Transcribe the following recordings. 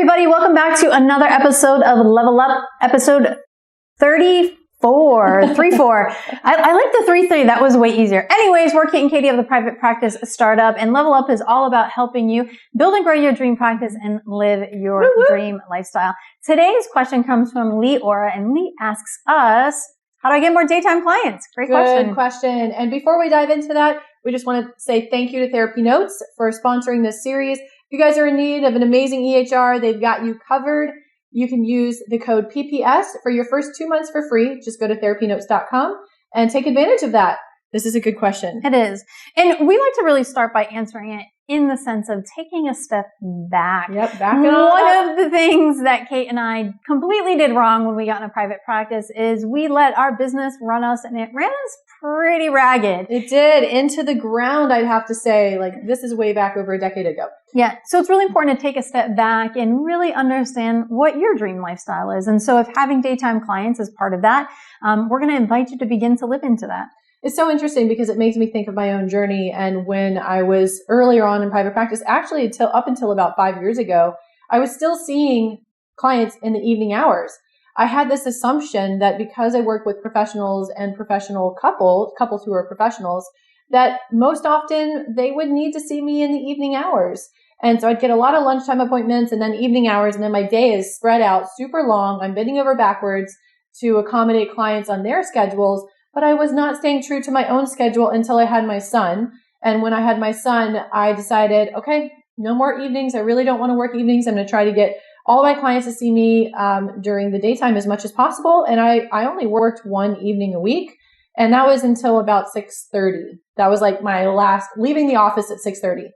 everybody. Welcome back to another episode of Level Up, episode 34. 3-4. I like the 3-3. That was way easier. Anyways, we're Kate and Katie of the Private Practice Startup, and Level Up is all about helping you build and grow your dream practice and live your dream lifestyle. Today's question comes from Lee Ora, and Lee asks us, how do I get more daytime clients? Good question. And before we dive into that, we just want to say thank you to TherapyNotes for sponsoring this series. If you guys are in need of an amazing EHR, they've got you covered. You can use the code PPS for your first 2 months for free. Just go to therapynotes.com and take advantage of that. This is a good question. It is. And we like to really start by answering it in the sense of taking a step back. Yep, back it up. One of the things that Kate and I completely did wrong when we got into private practice is we let our business run us, and it ran us pretty ragged. It did. Into the ground, I'd have to say. Like, this is way back over a decade ago. Yeah. So it's really important to take a step back and really understand what your dream lifestyle is. And so if having daytime clients is part of that, we're going to invite you to begin to live into that. It's so interesting because it makes me think of my own journey. And when I was earlier on in private practice, actually up until about 5 years ago, I was still seeing clients in the evening hours. I had this assumption that because I work with professionals and professional couples who are professionals, that most often they would need to see me in the evening hours. And so I'd get a lot of lunchtime appointments and then evening hours. And then my day is spread out super long. I'm bending over backwards to accommodate clients on their schedules. But I was not staying true to my own schedule until I had my son. And when I had my son, I decided, okay, no more evenings. I really don't want to work evenings. I'm going to try to get all of my clients to see me during the daytime as much as possible. And I only worked one evening a week. And that was until about 6:30. That was like my last, leaving the office at 6:30.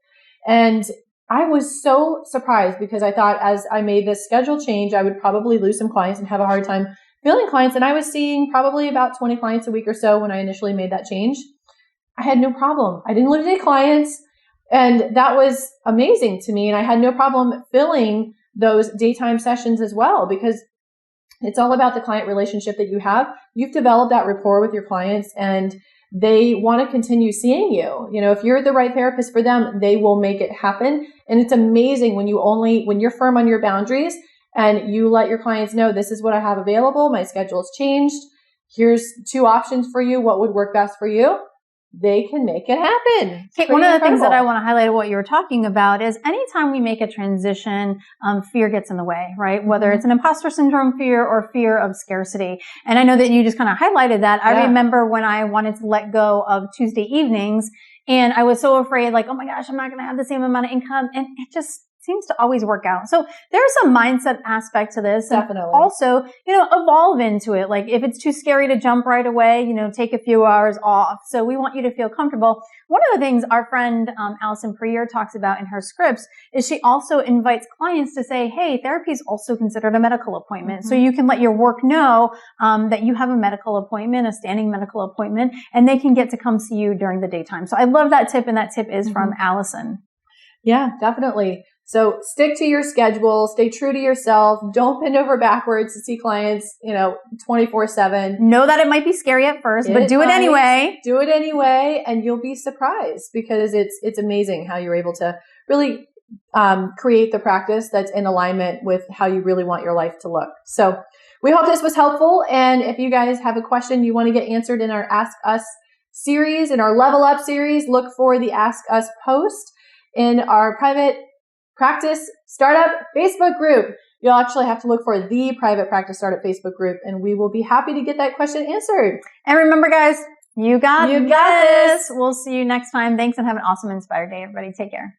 And I was so surprised because I thought as I made this schedule change, I would probably lose some clients and have a hard time filling clients. And I was seeing probably about 20 clients a week or so when I initially made that change. I had no problem. I didn't lose any clients. And that was amazing to me. And I had no problem filling those daytime sessions as well, because it's all about the client relationship that you have. You've developed that rapport with your clients and they want to continue seeing you. You know, if you're the right therapist for them, they will make it happen. And it's amazing when you're firm on your boundaries and you let your clients know, this is what I have available. My schedule's changed. Here's 2 options for you. What would work best for you? They can make it happen. Kate, one of the things that I want to highlight of what you were talking about is anytime we make a transition, fear gets in the way, right? Whether it's an imposter syndrome fear or fear of scarcity. And I know that you just kind of highlighted that. I remember when I wanted to let go of Tuesday evenings and I was so afraid, like, oh my gosh, I'm not going to have the same amount of income. And it just seems to always work out. So there's a mindset aspect to this. Definitely. And also, evolve into it. Like if it's too scary to jump right away, take a few hours off. So we want you to feel comfortable. One of the things our friend Allison Prier talks about in her scripts is she also invites clients to say, hey, therapy is also considered a medical appointment. Mm-hmm. So you can let your work know that you have a medical appointment, a standing medical appointment, and they can get to come see you during the daytime. So I love that tip, and that tip is from Allison. Yeah, definitely. So stick to your schedule, stay true to yourself. Don't bend over backwards to see clients, 24/7. Know that it might be scary at first, but do it anyway. Do it anyway, and you'll be surprised because it's amazing how you're able to really create the practice that's in alignment with how you really want your life to look. So we hope this was helpful. And if you guys have a question you want to get answered in our Ask Us series, in our Level Up series, look for the Ask Us post in our Private Practice Startup Facebook group. You'll actually have to look for the Private Practice Startup Facebook group, and we will be happy to get that question answered. And remember, guys, you got this. We'll see you next time. Thanks, and have an awesome, inspired day, everybody. Take care.